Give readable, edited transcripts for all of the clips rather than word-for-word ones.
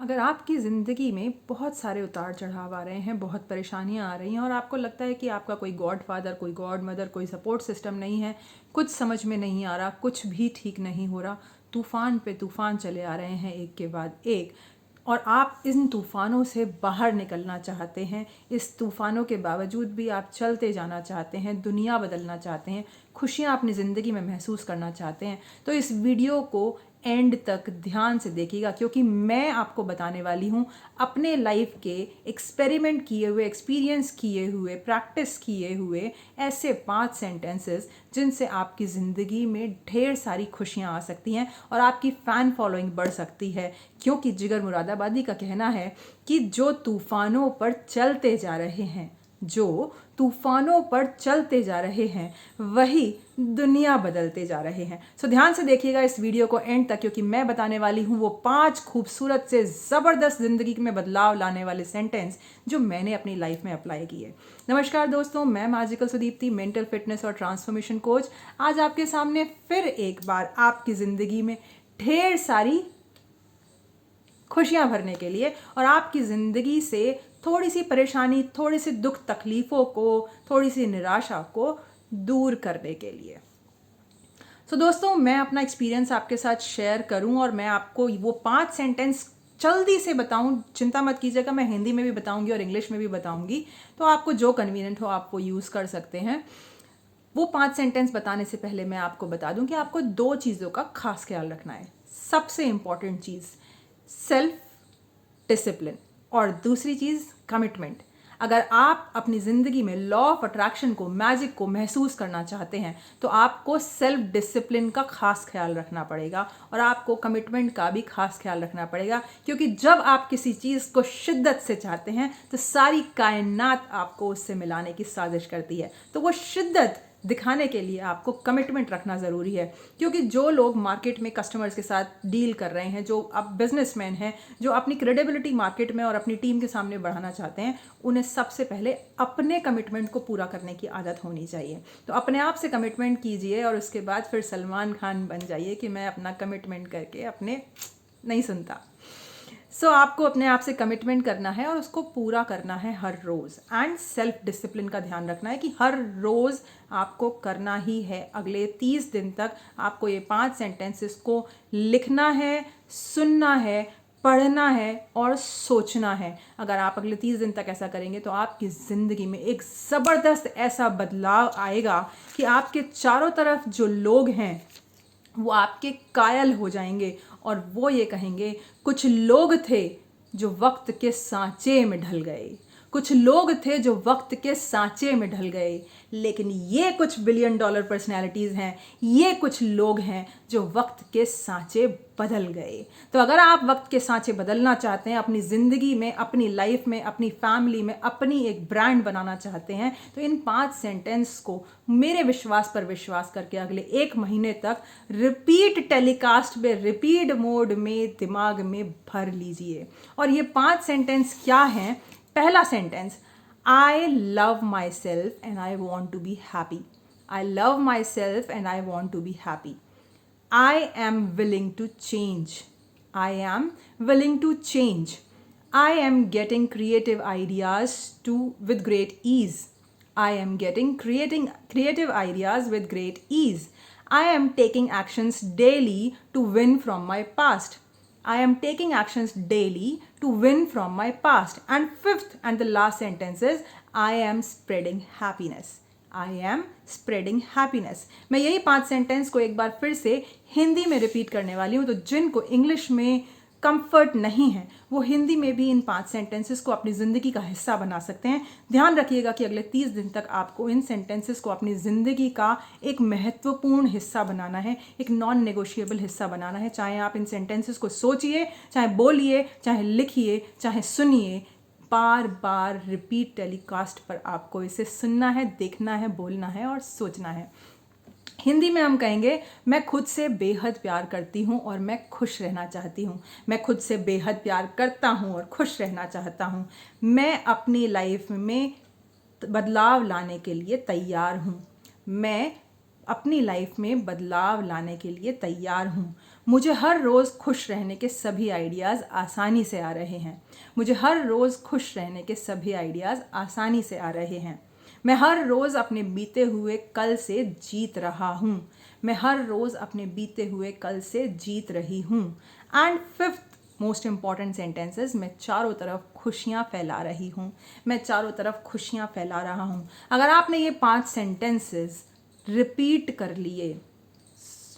अगर आपकी ज़िंदगी में बहुत सारे उतार चढ़ाव आ रहे हैं, बहुत परेशानियां आ रही हैं और आपको लगता है कि आपका कोई गॉड फादर, कोई गॉड मदर, कोई सपोर्ट सिस्टम नहीं है, कुछ समझ में नहीं आ रहा, कुछ भी ठीक नहीं हो रहा, तूफान पे तूफान चले आ रहे हैं एक के बाद एक, और आप इन तूफ़ानों से बाहर निकलना चाहते हैं। इस तूफ़ानों के बावजूद भी आप चलते जाना चाहते हैं, दुनिया बदलना चाहते हैं, खुशियाँ अपनी ज़िंदगी में महसूस करना चाहते हैं, तो इस वीडियो को एंड तक ध्यान से देखिएगा, क्योंकि मैं आपको बताने वाली हूँ अपने लाइफ के एक्सपेरिमेंट किए हुए, एक्सपीरियंस किए हुए, प्रैक्टिस किए हुए ऐसे 5 सेंटेंसेस जिनसे आपकी ज़िंदगी में ढेर सारी खुशियाँ आ सकती हैं और आपकी फ़ैन फॉलोइंग बढ़ सकती है। क्योंकि जिगर मुरादाबादी का कहना है कि जो तूफ़ानों पर चलते जा रहे हैं, जो तूफानों पर चलते जा रहे हैं, वही दुनिया बदलते जा रहे हैं। सो ध्यान से देखिएगा इस वीडियो को एंड तक, क्योंकि मैं बताने वाली हूँ वो 5 खूबसूरत से ज़बरदस्त ज़िंदगी में बदलाव लाने वाले सेंटेंस जो मैंने अपनी लाइफ में अप्लाई किए। नमस्कार दोस्तों, मैं मैजिकल सुदीप्ति, मेंटल फिटनेस और ट्रांसफॉर्मेशन कोच, आज आपके सामने फिर एक बार आपकी ज़िंदगी में ढेर सारी खुशियां भरने के लिए और आपकी ज़िंदगी से थोड़ी सी परेशानी, थोड़ी सी दुख तकलीफ़ों को, थोड़ी सी निराशा को दूर करने के लिए। सो दोस्तों, मैं अपना एक्सपीरियंस आपके साथ शेयर करूं और मैं आपको वो 5 सेंटेंस जल्दी से बताऊं। चिंता मत कीजिएगा, मैं हिंदी में भी बताऊंगी और इंग्लिश में भी बताऊंगी, तो आपको जो कन्वीनियंट हो आप वो यूज़ कर सकते हैं। वो 5 सेंटेंस बताने से पहले मैं आपको बता दूं कि आपको 2 चीज़ों का खास ख्याल रखना है। सबसे इंपॉर्टेंट चीज़ सेल्फ डिसिप्लिन और दूसरी चीज़ कमिटमेंट। अगर आप अपनी ज़िंदगी में लॉ ऑफ अट्रैक्शन को, मैजिक को महसूस करना चाहते हैं, तो आपको सेल्फ डिसिप्लिन का खास ख्याल रखना पड़ेगा और आपको कमिटमेंट का भी खास ख्याल रखना पड़ेगा। क्योंकि जब आप किसी चीज़ को शिद्दत से चाहते हैं तो सारी कायनात आपको उससे मिलाने की साजिश करती है। तो वो शिद्दत दिखाने के लिए आपको कमिटमेंट रखना ज़रूरी है। क्योंकि जो लोग मार्केट में कस्टमर्स के साथ डील कर रहे हैं, जो अब बिजनेसमैन हैं, जो अपनी क्रेडिबिलिटी मार्केट में और अपनी टीम के सामने बढ़ाना चाहते हैं, उन्हें सबसे पहले अपने कमिटमेंट को पूरा करने की आदत होनी चाहिए। तो अपने आप से कमिटमेंट कीजिए और उसके बाद फिर सलमान खान बन जाइए कि मैं अपना कमिटमेंट करके अपने नहीं सुनता। सो आपको अपने आप से कमिटमेंट करना है और उसको पूरा करना है हर रोज़। एंड सेल्फ डिसिप्लिन का ध्यान रखना है कि हर रोज़ आपको करना ही है। अगले 30 दिन तक आपको ये 5 सेंटेंसेस को लिखना है, सुनना है, पढ़ना है और सोचना है। अगर आप अगले 30 दिन तक ऐसा करेंगे तो आपकी ज़िंदगी में एक ज़बरदस्त ऐसा बदलाव आएगा कि आपके चारों तरफ जो लोग हैं वो आपके कायल हो जाएंगे और वो ये कहेंगे, कुछ लोग थे जो वक्त के सांचे में ढल गए, कुछ लोग थे जो वक्त के सांचे में ढल गए, लेकिन ये कुछ बिलियन डॉलर पर्सनैलिटीज़ हैं, ये कुछ लोग हैं जो वक्त के सांचे बदल गए। तो अगर आप वक्त के सांचे बदलना चाहते हैं, अपनी ज़िंदगी में, अपनी लाइफ में, अपनी फैमिली में अपनी एक ब्रांड बनाना चाहते हैं, तो इन 5 सेंटेंस को मेरे विश्वास पर विश्वास करके अगले 1 महीने तक रिपीट टेलीकास्ट में, रिपीट मोड में दिमाग में भर लीजिए। और ये 5 सेंटेंस क्या हैं? पहला sentence, I love myself and I want to be happy. I love myself and I want to be happy. I am willing to change. I am willing to change. I am getting creative ideas with great ease. I am getting creative ideas with great ease. I am taking actions daily to win from my past. I am taking actions daily to win from my past. And fifth and the last sentence is, I am spreading happiness. I am spreading happiness. मैं यही 5 sentence को एक बार फिर से हिंदी में repeat करने वाली हूँ, तो जिनको इंग्लिश में कंफर्ट नहीं है वो हिंदी में भी इन 5 सेंटेंसेस को अपनी ज़िंदगी का हिस्सा बना सकते हैं। ध्यान रखिएगा कि अगले 30 दिन तक आपको इन सेंटेंसेस को अपनी ज़िंदगी का एक महत्वपूर्ण हिस्सा बनाना है, एक नॉन नेगोशिएबल हिस्सा बनाना है। चाहे आप इन सेंटेंसेस को सोचिए, चाहे बोलिए, चाहे लिखिए, चाहे सुनिए, बार बार रिपीट टेलीकास्ट पर आपको इसे सुनना है, देखना है, बोलना है और सोचना है। हिंदी में हम कहेंगे, मैं खुद से बेहद प्यार करती हूँ और मैं खुश रहना चाहती हूँ। मैं खुद से बेहद प्यार करता हूँ और खुश रहना चाहता हूँ। मैं अपनी लाइफ में बदलाव लाने के लिए तैयार हूँ। मैं अपनी लाइफ में बदलाव लाने के लिए तैयार हूँ। मुझे हर रोज़ खुश रहने के सभी आइडियाज़ आसानी से आ रहे हैं। मुझे हर रोज़ खुश रहने के सभी आइडियाज़ आसानी से आ रहे हैं। मैं हर रोज़ अपने बीते हुए कल से जीत रहा हूँ। मैं हर रोज़ अपने बीते हुए कल से जीत रही हूँ। And fifth most important sentences, मैं चारों तरफ खुशियाँ फैला रही हूँ। मैं चारों तरफ खुशियाँ फैला रहा हूँ। अगर आपने ये 5 सेंटेंसेस रिपीट कर लिए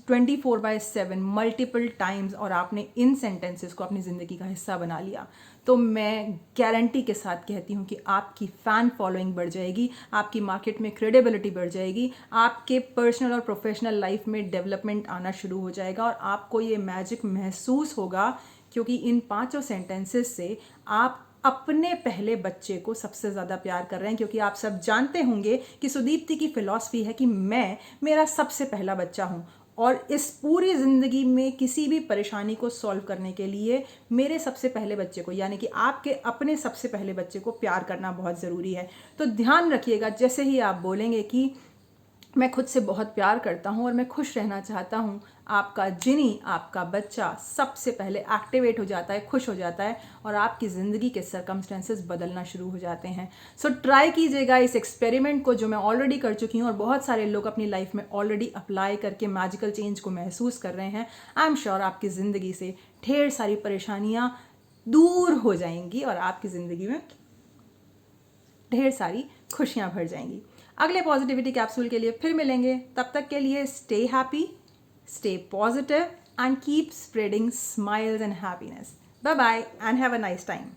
24/7 मल्टीपल टाइम्स और आपने इन सेंटेंसेस को अपनी ज़िंदगी का हिस्सा बना लिया, तो मैं गारंटी के साथ कहती हूँ कि आपकी फ़ैन फॉलोइंग बढ़ जाएगी, आपकी मार्केट में क्रेडिबिलिटी बढ़ जाएगी, आपके पर्सनल और प्रोफेशनल लाइफ में डेवलपमेंट आना शुरू हो जाएगा और आपको ये मैजिक महसूस होगा, क्योंकि इन 5 सेंटेंसेस से आप अपने पहले बच्चे को सबसे ज़्यादा प्यार कर रहे हैं। क्योंकि आप सब जानते होंगे कि सुदीप्ति की फ़िलॉसफी है कि मैं मेरा सबसे पहला बच्चा हूँ और इस पूरी ज़िंदगी में किसी भी परेशानी को सॉल्व करने के लिए मेरे सबसे पहले बच्चे को, यानी कि आपके अपने सबसे पहले बच्चे को प्यार करना बहुत ज़रूरी है। तो ध्यान रखिएगा, जैसे ही आप बोलेंगे कि मैं खुद से बहुत प्यार करता हूँ और मैं खुश रहना चाहता हूँ, आपका जिनी, आपका बच्चा सबसे पहले एक्टिवेट हो जाता है, खुश हो जाता है और आपकी ज़िंदगी के सर्कमस्टेंसेस बदलना शुरू हो जाते हैं। सो ट्राई कीजिएगा इस एक्सपेरिमेंट को, जो मैं ऑलरेडी कर चुकी हूँ और बहुत सारे लोग अपनी लाइफ में ऑलरेडी अप्लाई करके मैजिकल चेंज को महसूस कर रहे हैं। आई एम श्योर आपकी ज़िंदगी से ढेर सारी परेशानियाँ दूर हो जाएंगी और आपकी ज़िंदगी में ढेर सारी खुशियाँ भर जाएंगी। अगले पॉजिटिविटी कैप्सूल के लिए फिर मिलेंगे। तब तक के लिए stay happy, stay positive and keep spreading smiles and happiness. Bye bye and have a nice time.